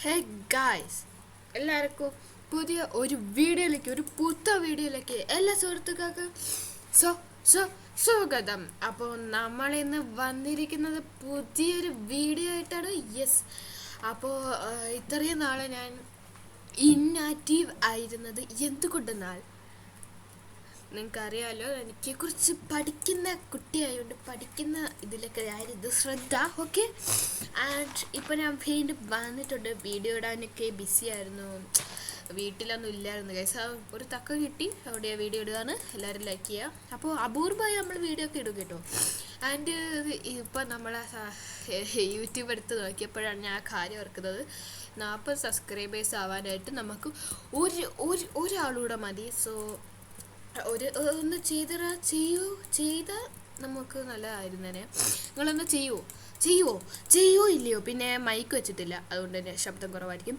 Hey guys, എല്ലാവർക്കും പുതിയ ഒരു വീഡിയോയിലേക്ക് എല്ലാ സുഹൃത്തുക്കൾക്കും സോ സോ സ്വാഗതം. അപ്പോൾ നമ്മളിന്ന് വന്നിരിക്കുന്നത് പുതിയൊരു വീഡിയോ ആയിട്ടാണ്. യെസ്, അപ്പോൾ ഇത്രയും നാളെ ഞാൻ ഇന്നാക്റ്റീവ് ആയിരുന്നത് എന്തുകൊണ്ടെന്നാൽ നിങ്ങൾക്കറിയാമല്ലോ, എനിക്ക് കുറിച്ച് പഠിക്കുന്ന കുട്ടിയായതുകൊണ്ട് പഠിക്കുന്ന ഇതിലൊക്കെ ആയിരുന്നു ശ്രദ്ധ. ഓക്കെ, ആൻഡ് ഇപ്പോൾ ഞാൻ വീണ്ടും വന്നിട്ടുണ്ട്. വീഡിയോ ഇടാനൊക്കെ ബിസി ആയിരുന്നു, വീട്ടിലൊന്നും ഇല്ലായിരുന്നു ഗൈസ്. ഒരു തക്ക കിട്ടി, അവിടെ വീഡിയോ ഇടുകയാണ്. എല്ലാവരും ലൈക്ക് ചെയ്യുക. അപ്പോൾ അപൂർവമായി നമ്മൾ വീഡിയോ ഒക്കെ ഇടും കേട്ടോ. ആൻഡ് ഇപ്പം നമ്മളെ യൂട്യൂബ് എടുത്ത് നോക്കിയപ്പോഴാണ് ഞാൻ ആ കാര്യം ഓർക്കുന്നത്. 40 സബ്സ്ക്രൈബേഴ്സ് ആവാനായിട്ട് നമുക്ക് ഒരാളൂടെ മതി. സോ ഒന്ന് ചെയ്താൽ നമുക്ക് നല്ലതായിരുന്നേനെ. നിങ്ങളൊന്ന് ചെയ്യുമോ ഇല്ലയോ? പിന്നെ മൈക്ക് വെച്ചിട്ടില്ല, അതുകൊണ്ട് തന്നെ ശബ്ദം കുറവായിരിക്കും.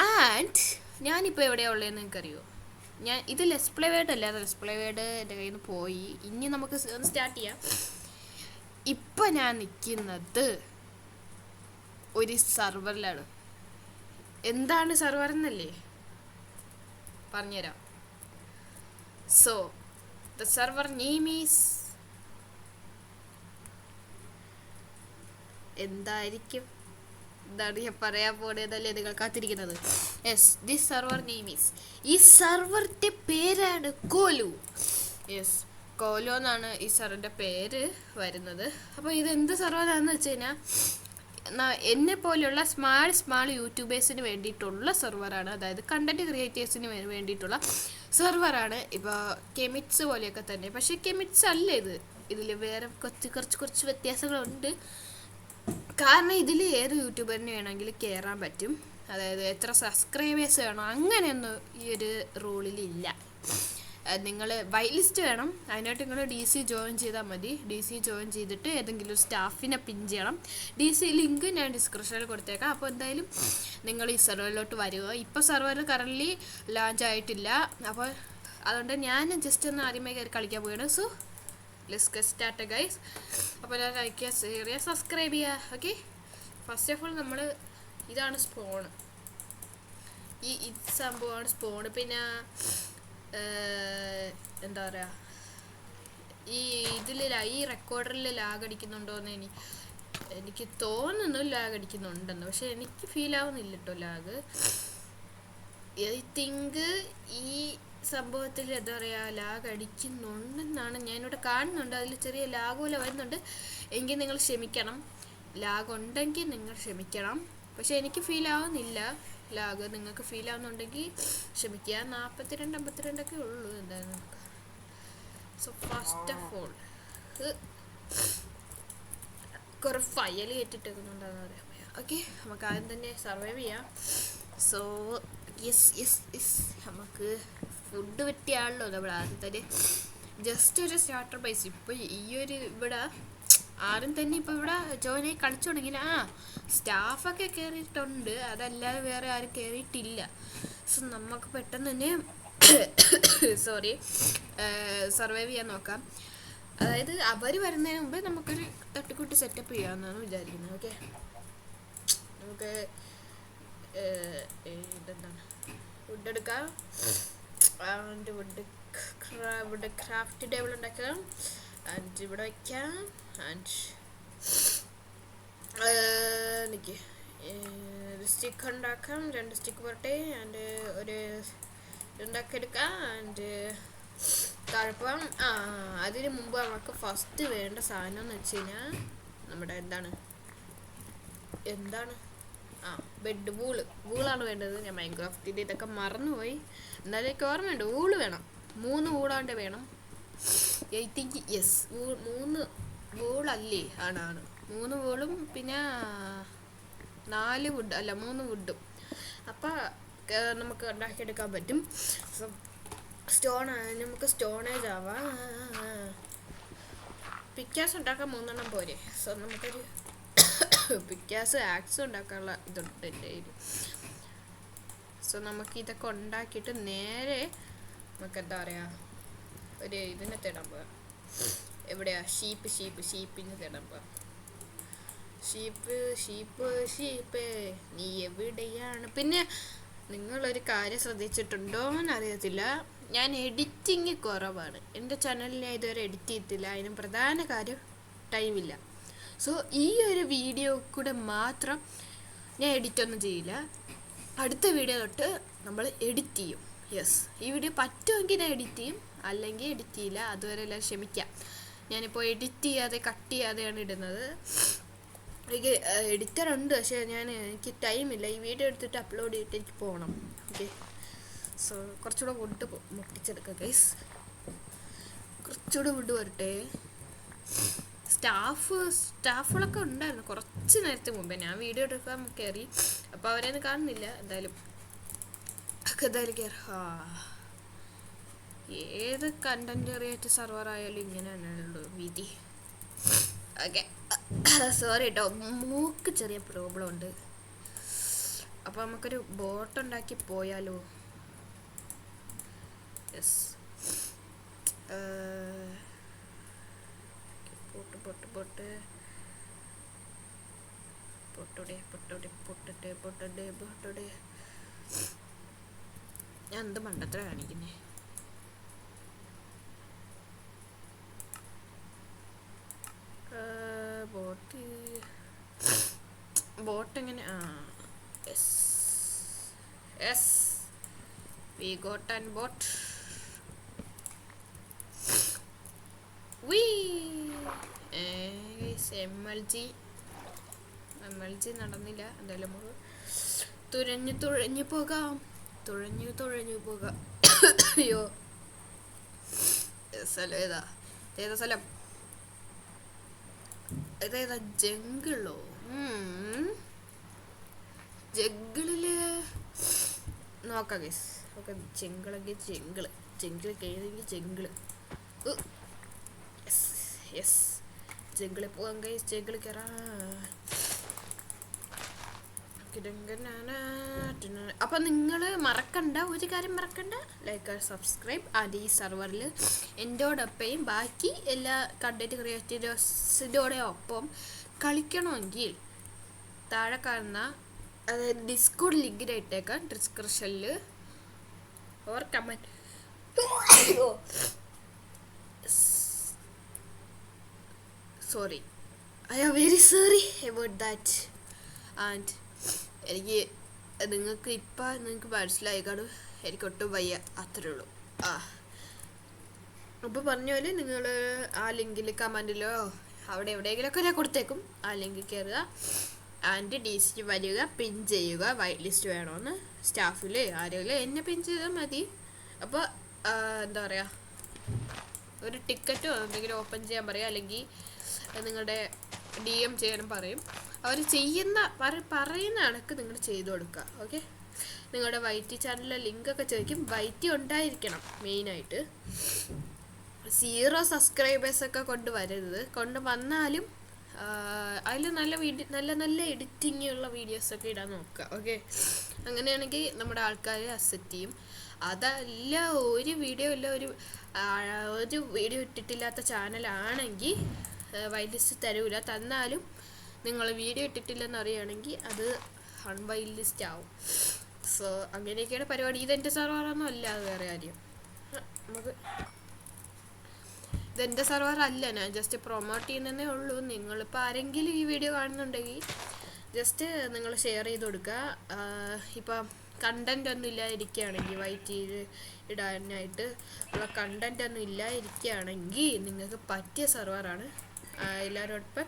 ആൻഡ് ഞാനിപ്പോൾ എവിടെയാണ് ഉള്ളതെന്ന് നിങ്ങൾക്കറിയോ? ഇത് ലെസ്പ്ലേ വേർഡ് അല്ല, ലെസ്പ്ലേ വേർഡ് എൻ്റെ കയ്യിൽ നിന്ന് പോയി. ഇനി നമുക്ക് ഒന്ന് സ്റ്റാർട്ട് ചെയ്യാം. ഇപ്പം ഞാൻ നിൽക്കുന്നത് ഒരു സർവറിലാണ്. എന്താണ് സർവർ എന്നല്ലേ പറഞ്ഞുതരാം. So, the server name is എന്തായിരിക്കും? എന്താണ് ഞാൻ പറയാൻ പോണതല്ലേ നിങ്ങൾ കാത്തിരിക്കുന്നത്? Yes, this server name is, ഈ സർവറിൻ്റെ പേരാണ് കോലു. യെസ്, കോലു എന്നാണ് ഈ സർവറിൻ്റെ പേര് വരുന്നത്. അപ്പോൾ ഇത് എന്ത് സർവറാണെന്ന് വെച്ച് കഴിഞ്ഞാൽ, എന്നെ പോലെയുള്ള സ്മാൾ യൂട്യൂബേഴ്സിന് വേണ്ടിയിട്ടുള്ള സെർവറാണ്. അതായത് കണ്ടന്റ് ക്രിയേറ്റേഴ്സിന് വേണ്ടിയിട്ടുള്ള സെർവറാണ്. ഇപ്പോൾ കെമിറ്റ്സ് പോലെയൊക്കെ തന്നെ, പക്ഷേ കെമിറ്റ്സ് അല്ല ഇതിൽ വേറെ കുറച്ച് വ്യത്യാസങ്ങളുണ്ട്. കാരണം ഇതിൽ ഏത് യൂട്യൂബറിന് വേണമെങ്കിൽ കയറാൻ പറ്റും. അതായത് എത്ര സബ്സ്ക്രൈബേഴ്സ് വേണം അങ്ങനെയൊന്നും ഈ ഒരു റൂളിലില്ല. നിങ്ങൾ വൈറ്റ് ലിസ്റ്റ് വേണം, അതിനായിട്ട് നിങ്ങൾ DC ജോയിൻ ചെയ്താൽ മതി. DC ജോയിൻ ചെയ്തിട്ട് ഏതെങ്കിലും ഒരു സ്റ്റാഫിനെ പിൻ ചെയ്യണം. DC ലിങ്ക് ഞാൻ ഡിസ്ക്രിപ്ഷനിൽ കൊടുത്തേക്കാം. അപ്പോൾ എന്തായാലും നിങ്ങൾ ഈ സെർവറിലോട്ട് വരിക. ഇപ്പോൾ സെർവർ കറൻറ്റ്ലി ലോഞ്ച് ആയിട്ടില്ല. അപ്പോൾ അതുകൊണ്ട് ഞാൻ ജസ്റ്റ് ഒന്ന് ആദ്യമേ കയറി കളിക്കാൻ പോവുകയാണ്. So let's get start guys. അപ്പോൾ ഞാൻ ലൈക്ക് ചെയ്യുക, ഷെയർ ചെയ്യുക, സബ്സ്ക്രൈബ് ചെയ്യുക. ഓക്കെ, ഫസ്റ്റ് ഓഫ് ഓൾ നമ്മൾ ഇതാണ് സ്പോണ്. ഈ സംഭവമാണ് സ്പോണ്. പിന്നെ എന്താ പറയുക, ഈ റെക്കോർഡറിൽ ലാഗ് അടിക്കുന്നുണ്ടോയെന്ന് എനിക്ക് തോന്നുന്നു. ലാഗ് അടിക്കുന്നുണ്ടെന്ന്, പക്ഷെ എനിക്ക് ഫീൽ ആവുന്നില്ല കേട്ടോ ലാഗ്. ഐ തിങ്ക് ഈ സംഭവത്തിൽ എന്താ പറയുക, ലാഗ് അടിക്കുന്നുണ്ടെന്നാണ് ഞാനിവിടെ കാണുന്നുണ്ട്. അതിൽ ചെറിയ ലാഗ് പോലെ വരുന്നുണ്ട്. എങ്കിൽ നിങ്ങൾ ക്ഷമിക്കണം. ലാഗ് ഉണ്ടെങ്കിൽ നിങ്ങൾ ക്ഷമിക്കണം. പക്ഷെ എനിക്ക് ഫീൽ ആവുന്നില്ല ലാഗ്. നിങ്ങൾക്ക് ഫീൽ ആവുന്നുണ്ടെങ്കിൽ ക്ഷമിക്കുക. 42-52 ഉള്ളൂ എന്തായാലും നമുക്ക്. സോ ഫസ്റ്റ് ഓഫ് ഓൾ കുറേ ഫയൽ കയറ്റിട്ടേക്കുന്നുണ്ടെന്ന് പറയാൻ പറയാം. ഓക്കെ, നമുക്ക് ആദ്യം തന്നെ സർവൈവ് ചെയ്യാം. സോ യെസ് നമുക്ക് ഫുഡ് പറ്റിയാണല്ലോ നമ്മൾ ആദ്യം തന്നെ. ജസ്റ്റ് ഒരു സ്റ്റാർട്ടർ പൈസ. ഇപ്പോൾ ഈ ഒരു ഇവിടെ ആരും തന്നെ ഇപ്പോൾ ഇവിടെ ജോയിനായി കളിച്ചു തുടങ്ങിയില്ല. സ്റ്റാഫൊക്കെ കയറിയിട്ടുണ്ട്, അതല്ലാതെ വേറെ ആരും കയറിയിട്ടില്ല. സോ നമുക്ക് പെട്ടെന്ന് തന്നെ സർവൈവ് ചെയ്യാൻ നോക്കാം. അതായത് അവർ വരുന്നതിന് മുമ്പ് നമുക്കൊരു തട്ടിക്കൂട്ടി സെറ്റപ്പ് ചെയ്യാമെന്നാണ് വിചാരിക്കുന്നത്. ഓക്കെ, നമുക്ക് ഇതെന്താണ് വുഡ് എടുക്കാം. ആൻഡ് വുഡ് ക്രാഫ്റ്റ് ടേബിൾ ഉണ്ടാക്കാം. ആൻഡ് ഇവിടെ വയ്ക്കാം. ആൻഡ് എനിക്ക് ഒരു സ്റ്റിക്ക് ഉണ്ടാക്കാം. 2 സ്റ്റിക്ക് പോരട്ടെ. ആൻഡ് ഒരു ഇതുണ്ടാക്കിയെടുക്കാം. ആൻഡ് താഴ്പ്പം. അതിന് മുമ്പ് നമുക്ക് ഫസ്റ്റ് വേണ്ട സാധനം എന്ന് വെച്ച് കഴിഞ്ഞാൽ നമ്മുടെ എന്താണ് ബെഡ് വൂളാണ് വേണ്ടത്. ഞാൻ മൈൻക്രാഫ്റ്റിൻ്റെ ഇതൊക്കെ മറന്നുപോയി. എന്നാലും എനിക്ക് ഓർമ്മയുണ്ട്, വൂള് വേണം. 3 വൂളാണ്ട് വേണം. I think yes, 3 വൂളല്ലേ? ആണ് 3 വൂളും പിന്നെ 4 വുഡ് അല്ല 3 വുഡും. അപ്പം നമുക്ക് ഉണ്ടാക്കിയെടുക്കാൻ പറ്റും. സോ നമുക്ക് സ്റ്റോണേജ് ആവാം. പിക്കാസ് ഉണ്ടാക്കാൻ 3 പോരെ. സോ നമുക്കൊരു പിക്കാസ് ആക്സ് ഉണ്ടാക്കാനുള്ള ഇതുണ്ട് എൻ്റെ കയ്യിൽ. സോ നമുക്ക് ഇതൊക്കെ ഉണ്ടാക്കിയിട്ട് നേരെ നമുക്ക് എന്താ പറയുക, ഒരു ഇതിനെ തേടാൻ പോകാം. എവിടെയാ ഷീപ്പിന് തേടാൻ പോകാം. ഷീപ്പ് ഷീപ്പ് ഷീപ്പ് നീ എവിടെയാണ്? പിന്നെ നിങ്ങളൊരു കാര്യം ശ്രദ്ധിച്ചിട്ടുണ്ടോ എന്നറിയത്തില്ല, ഞാൻ എഡിറ്റിങ് കുറവാണ്. എൻ്റെ ചാനലിൽ ഞാൻ ഇതുവരെ എഡിറ്റ് ചെയ്തിട്ടില്ല. അതിന് പ്രധാന കാര്യം ടൈമില്ല. സോ ഈ ഒരു വീഡിയോ കൂടെ മാത്രം ഞാൻ എഡിറ്റൊന്നും ചെയ്യില്ല. അടുത്ത വീഡിയോ തൊട്ട് നമ്മൾ എഡിറ്റ് ചെയ്യും. യെസ്, ഈ വീഡിയോ പറ്റുമെങ്കിൽ ഞാൻ എഡിറ്റ് ചെയ്യും, അല്ലെങ്കിൽ എഡിറ്റ് ചെയ്യില്ല. അതുവരെ എല്ലാം ക്ഷമിക്കാം. ഞാനിപ്പോൾ എഡിറ്റ് ചെയ്യാതെ കട്ട് ചെയ്യാതെയാണ് ഇടുന്നത്. എനിക്ക് എഡിറ്റർ ഉണ്ട്, പക്ഷേ എനിക്ക് ടൈമില്ല. ഈ വീഡിയോ എടുത്തിട്ട് അപ്ലോഡ് ചെയ്തിട്ട് എനിക്ക് പോകണം. ഓക്കെ, സോ കുറച്ചുകൂടെ വുഡ് മുട്ടിച്ചെടുക്കാം ഗൈസ്. കുറച്ചുകൂടെ വുഡ് വരട്ടെ. സ്റ്റാഫുകളൊക്കെ ഉണ്ടായിരുന്നു കുറച്ച് നേരത്തെ മുമ്പേ. ഞാൻ വീഡിയോ എടുക്കാൻ കയറി, അപ്പോൾ അവരെയൊന്നും കാണുന്നില്ല. എന്തായാലും കയറി. ഏത് കണ്ടന്റ് ക്രിയേറ്റർ സർവർ ആയാലും ഇങ്ങനെ തന്നെയുള്ളൂ വിധി. ഓക്കെ, സോറി കേട്ടോ, മൂക്ക് ചെറിയ പ്രോബ്ലം ഉണ്ട്. അപ്പോൾ നമുക്കൊരു ബോട്ട് ഉണ്ടാക്കി പോയാലോ? യെസ്, പൊട്ട് പൊട്ട് പൊട്ട് പൊട്ടോടെ പൊട്ടോടെ പൊട്ടട്ടെ പൊട്ടട്ടെ പൊട്ടോടെ. ഞാൻ എന്ത് മണ്ടത്ര കാണിക്കുന്നേ? ബോട്ട് എങ്ങനെ? Yes, we got an boat. MLG നടന്നില്ല. എന്തായാലും നമുക്ക് തുഴഞ്ഞു പോകാം. അയ്യോ, സ്ഥലം ഏതാ സ്ഥലം? ഏതാ? ജംഗിളോ? ജംഗിളില് നോക്കാം ഗൈസ്. ഓക്കെ, ജംഗിളെങ്കിൽ ജംഗിള് കഴിയുമെങ്കിൽ ജംഗിള്. യെസ്, ജംഗിളിൽ പോകാം ഗൈസ്. ജംഗിളിൽ കയറാം. അപ്പം നിങ്ങൾ മറക്കണ്ട, ഒരു കാര്യം മറക്കണ്ട, ലൈക്ക് സബ്സ്ക്രൈബ്. ആൻഡ് ഈ സർവറിൽ എൻ്റോടൊപ്പം ബാക്കി എല്ലാ കണ്ടന്റ് ക്രിയേറ്റേഴ്സിൻ്റെ ഒപ്പം കളിക്കണമെങ്കിൽ താഴെ കാണുന്ന അതായത് ഡിസ്കോഡ് ലിങ്കിന് ഇട്ടേക്കാം ഡിസ്ക്രിപ്ഷനിൽ or comment. Sorry, I am very sorry about that. And എനിക്ക് നിങ്ങൾക്ക് മനസ്സിലായി കാണും, എനിക്ക് ഒട്ടും വയ്യ, അത്രേ ഉള്ളൂ. അപ്പോൾ പറഞ്ഞ പോലെ നിങ്ങൾ ആ ലിങ്കിൽ കമൻറ്റിലോ അവിടെ എവിടെയെങ്കിലുമൊക്കെ ഞാൻ കൊടുത്തേക്കും. ആ ലിങ്കിൽ കയറുക, ആൻഡ് DC വരിക, പിൻ ചെയ്യുക. വൈറ്റ് ലിസ്റ്റ് വേണമെന്ന് സ്റ്റാഫിൽ ആരെങ്കിലും എന്നെ പിൻ ചെയ്താൽ മതി. അപ്പോൾ എന്താ പറയുക, ഒരു ടിക്കറ്റോ എന്തെങ്കിലും ഓപ്പൺ ചെയ്യാൻ പറയാം, അല്ലെങ്കിൽ നിങ്ങളുടെ DM ചെയ്യാനും പറയും. അവർ പറയുന്ന കണക്ക് നിങ്ങൾ ചെയ്തു കൊടുക്കുക. ഓക്കെ, നിങ്ങളുടെ വൈറ്റി ചാനലിലെ ലിങ്കൊക്കെ ചോദിക്കും. വൈറ്റി ഉണ്ടായിരിക്കണം മെയിനായിട്ട്. 0 സബ്സ്ക്രൈബേഴ്സൊക്കെ കൊണ്ടുവരരുത്. കൊണ്ടുവന്നാലും അതിൽ നല്ല എഡിറ്റിംഗ് ഉള്ള വീഡിയോസൊക്കെ ഇടാൻ നോക്കുക. ഓക്കെ, അങ്ങനെയാണെങ്കിൽ നമ്മുടെ ആൾക്കാർ അക്സെപ്റ്റ് ചെയ്യും. അതല്ല, ഒരു വീഡിയോ ഇട്ടിട്ടില്ലാത്ത ചാനലാണെങ്കിൽ വൈറ്റ് ലിസ്റ്റ് തരൂല. തന്നാലും നിങ്ങൾ വീഡിയോ ഇട്ടിട്ടില്ലെന്ന് അറിയുകയാണെങ്കിൽ അത് അൺവൈറ്റ് ലിസ്റ്റ് ആവും. സോ അങ്ങനെയൊക്കെയാണ് പരിപാടി. ഇതെൻ്റെ സർവറൊന്നും അല്ല, അത് വേറെ കാര്യം. ഇതെൻ്റെ സർവർ അല്ല, ഞാൻ ജസ്റ്റ് പ്രൊമോട്ട് ചെയ്യുന്നതേ ഉള്ളൂ. നിങ്ങളിപ്പോൾ ആരെങ്കിലും ഈ വീഡിയോ കാണുന്നുണ്ടെങ്കിൽ ജസ്റ്റ് നിങ്ങൾ ഷെയർ ചെയ്ത് കൊടുക്കുക. ഇപ്പം കണ്ടൻ്റ് ഒന്നും ഇല്ലാതിരിക്കുകയാണെങ്കിൽ, വൈറ്റിയിൽ ഇടാനായിട്ട് ഉള്ള കണ്ടൻ്റ് ഒന്നും ഇല്ലാതിരിക്കുകയാണെങ്കിൽ നിങ്ങൾക്ക് പറ്റിയ സർവറാണ്. എല്ലാവരോടൊപ്പം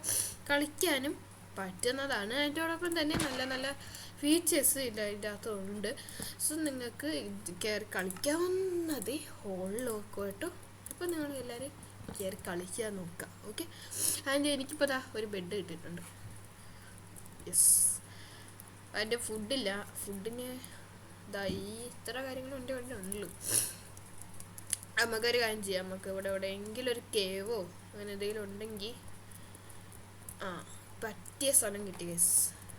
കളിക്കാനും പറ്റുന്നതാണ്. അതിൻ്റോടൊപ്പം തന്നെ നല്ല ഫീച്ചേഴ്സ് ഇതിൻ്റെ അകത്തുണ്ട്. സോ നിങ്ങൾക്ക് കയറി കളിക്കാവുന്നതേ ഹോളിലൊക്കെ കേട്ടോ. അപ്പോൾ നിങ്ങൾ എല്ലാവരും കയറി കളിക്കാൻ നോക്കുക. ഓക്കെ, അതിൻ്റെ എനിക്കിപ്പോൾ ഒരു ബെഡ് കിട്ടിയിട്ടുണ്ട്. യെസ്, അതിൻ്റെ ഫുഡില്ല. ഫുഡിന് ഇത്ര കാര്യങ്ങളും എൻ്റെ വേണ്ടി ഉള്ളൂ. നമുക്കൊരു കാര്യം ചെയ്യാം, നമുക്ക് ഇവിടെ എവിടെയെങ്കിലും ഒരു കേവോ അങ്ങനെ എന്തെങ്കിലും ഉണ്ടെങ്കിൽ പറ്റിയ സ്ഥലം കിട്ടി ഗൈസ്.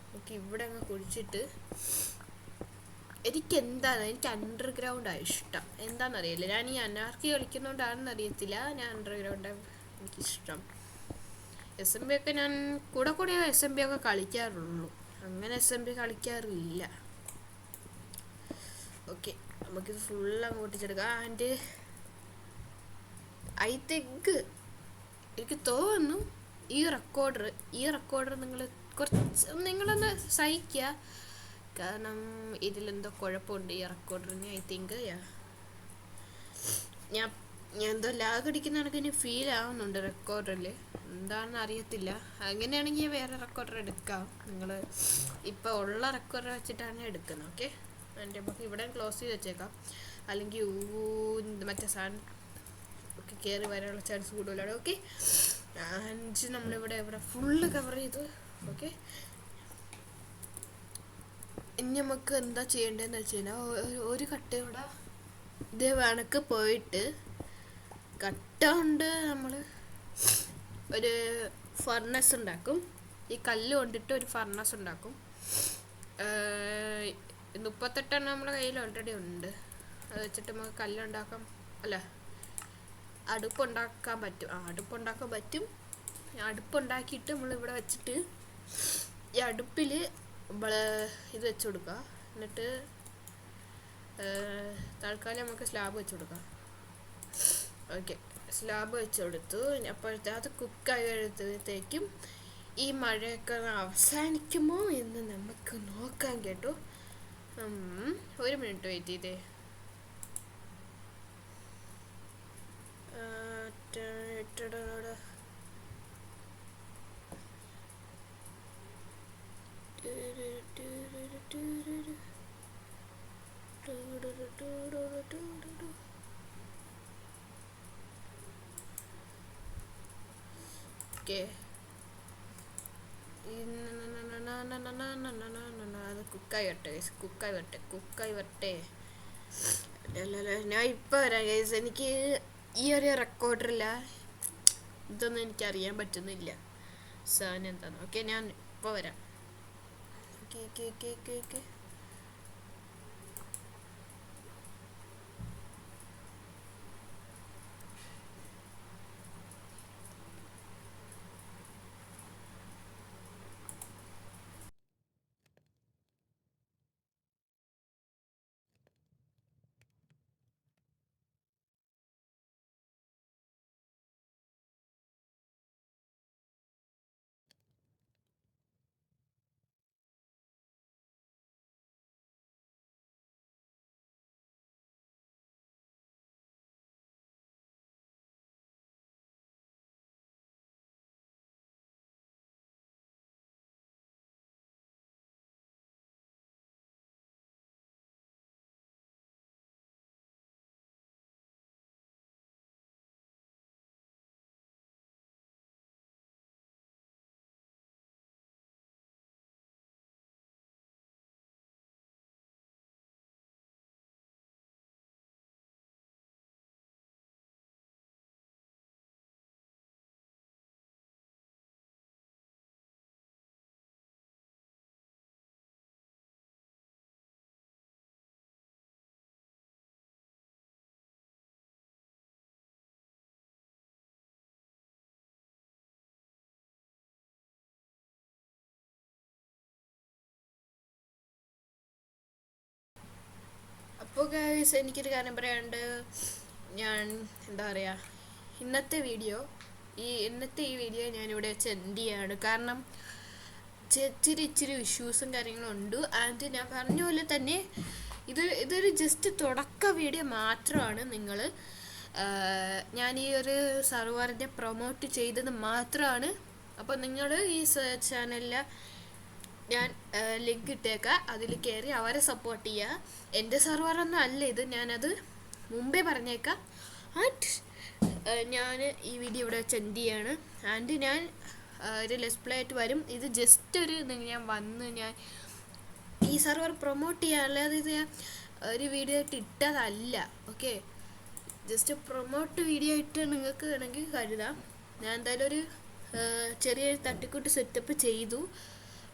നമുക്ക് ഇവിടെ അങ്ങ് കുഴിച്ചിട്ട്, എനിക്ക് അണ്ടർഗ്രൗണ്ടാണ് ഇഷ്ടം. എന്താണെന്നറിയില്ല, ഞാൻ ഈ അനാർക്കി കളിക്കുന്നതുകൊണ്ടാണെന്ന് അറിയത്തില്ല, ഞാൻ അണ്ടർഗ്രൗണ്ടാണ് എനിക്കിഷ്ടം. SMB ഒക്കെ ഞാൻ കൂടെ SMB ഒക്കെ കളിക്കാറുള്ളൂ, അങ്ങനെ SMB കളിക്കാറില്ല. ഓക്കെ, നമുക്കിത് ഫുള്ള് അങ്ങ് പൊട്ടിച്ചെടുക്കാം. ആൻഡ് ഐ തിങ്ക് എനിക്ക് തോന്നുന്നു ഈ റെക്കോർഡർ നിങ്ങളൊന്ന് സഹിക്കുക, കാരണം ഇതിലെന്തോ കുഴപ്പമുണ്ട് ഈ റെക്കോർഡറിന്. ഐ തിങ്ക് ഞാൻ എന്തോ ലാഗ് അടിക്കുന്ന കണക്ക് ഇനി ഫീൽ ആവുന്നുണ്ട് റെക്കോർഡറിൽ, എന്താണെന്ന് അറിയത്തില്ല. അങ്ങനെയാണെങ്കിൽ വേറെ റെക്കോർഡർ എടുക്കാം. നിങ്ങൾ ഇപ്പോൾ ഉള്ള റെക്കോർഡർ വെച്ചിട്ടാണ് എടുക്കുന്നത്. ഓക്കെ, എൻ്റെ നമുക്ക് ഇവിടെ ക്ലോസ് ചെയ്ത് വെച്ചേക്കാം, അല്ലെങ്കിൽ മറ്റേ സാധനം ഒക്കെ കയറി വരാനുള്ള ചാൻസ് കൂടുതലാണ്. ഓക്കെ, നമ്മളിവിടെ ഫുള്ള് കവർ ചെയ്തു. ഓക്കെ, ഇനി നമുക്ക് എന്താ ചെയ്യേണ്ടതെന്ന് വെച്ച് കഴിഞ്ഞാൽ ഒരു കട്ട ഇവിടെ ഇത് കണക്ക് പോയിട്ട് കട്ട കൊണ്ട് നമ്മൾ ഒരു ഫർണസ് ഉണ്ടാക്കും. ഈ കല്ല് കൊണ്ടിട്ട് ഒരു ഫർണസ് ഉണ്ടാക്കും. 38 നമ്മുടെ കയ്യിൽ ഓൾറെഡി ഉണ്ട്. അത് വെച്ചിട്ട് നമുക്ക് കല്ലുണ്ടാക്കാം, അല്ല അടുപ്പുണ്ടാക്കാൻ പറ്റും. അടുപ്പുണ്ടാക്കിയിട്ട് നമ്മളിവിടെ വെച്ചിട്ട് ഈ അടുപ്പിൽ നമ്മൾ ഇത് വെച്ച് കൊടുക്കുക. എന്നിട്ട് തൽക്കാലം നമുക്ക് സ്ലാബ് വെച്ച് കൊടുക്കാം. ഓക്കെ, സ്ലാബ് വെച്ച് കൊടുത്തു. അപ്പോഴത്തെ അത് കുക്കായി കഴിയുമ്പോഴത്തേക്കും ഈ മഴയൊക്കെ അവസാനിക്കുമോ എന്ന് നമുക്ക് നോക്കാം കേട്ടോ. 1 മിനിറ്റ് വെയിറ്റ് ചെയ്തേ. ഓക്കെ, അത് കുക്കായി വരട്ടെ. ഞാൻ ഇപ്പോൾ വരാം ഗൈസ്. എനിക്ക് ഈ ഒരു റെക്കോർഡറില്ല, ഇതൊന്നും എനിക്ക് അറിയാൻ പറ്റുന്നില്ല സാധനം എന്താന്ന്. ഓക്കെ, ഞാൻ ഇപ്പോൾ വരാം. ഓക്കെ. അപ്പോൾ ഗൈസ്, എനിക്കൊരു കാര്യം പറയാനുണ്ട്. ഞാൻ എന്താ പറയുക, ഇന്നത്തെ ഈ വീഡിയോ ഞാനിവിടെ വെച്ച് എൻഡ് ചെയ്യാണ്. കാരണം ഇച്ചിരി ഇഷ്യൂസും കാര്യങ്ങളും ഉണ്ട്. ആൻഡ് ഞാൻ പറഞ്ഞ പോലെ തന്നെ ഇതൊരു ജസ്റ്റ് തുടക്ക വീഡിയോ മാത്രമാണ്. ഞാൻ ഈ ഒരു സർവറിനെ പ്രൊമോട്ട് ചെയ്തത് മാത്രമാണ്. അപ്പോൾ നിങ്ങൾ ഈ ചാനലിൽ ഞാൻ ലിങ്ക് ഇട്ടേക്കാം, അതിൽ കയറി അവരെ സപ്പോർട്ട് ചെയ്യുക. എൻ്റെ സർവറൊന്നും അല്ല ഇത്, ഞാനത് മുമ്പേ പറഞ്ഞേക്കാം. ആൻഡ് ഞാൻ ഈ വീഡിയോ ഇവിടെ വെച്ച് എൻഡ് ചെയ്യാണ്. ആൻഡ് ഞാൻ ഒരു ലെറ്റ്സ് പ്ലേ ആയിട്ട് വരും. ഇത് ജസ്റ്റ് ഞാൻ ഈ സർവർ പ്രൊമോട്ട് ചെയ്യാൻ, അല്ലാതെ ഇത് ഞാൻ ഒരു വീഡിയോ ആയിട്ട് ഇട്ടതല്ല. ഓക്കെ, ജസ്റ്റ് പ്രൊമോട്ട് വീഡിയോ ആയിട്ട് നിങ്ങൾക്ക് വേണമെങ്കിൽ കരുതാം. ഞാൻ എന്തായാലും ഒരു ചെറിയൊരു തട്ടിക്കൂട്ട് സെറ്റപ്പ് ചെയ്തു.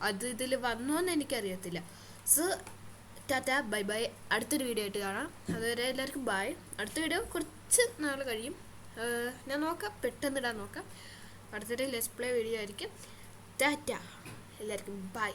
അത് ഇതിൽ വന്നോന്ന് എനിക്കറിയത്തില്ല. So Tata, bye bye. അടുത്തൊരു വീഡിയോ ആയിട്ട് കാണാം. അതുവരെ എല്ലാവർക്കും ബൈ. അടുത്ത വീഡിയോ കുറച്ച് നാൾ കഴിയും, ഞാൻ നോക്കാം, പെട്ടെന്ന് ഇടാൻ നോക്കാം. അടുത്തൊരു ലെറ്റ്സ് പ്ലേ വീഡിയോ ആയിരിക്കും. ടാറ്റ, എല്ലാവർക്കും ബൈ.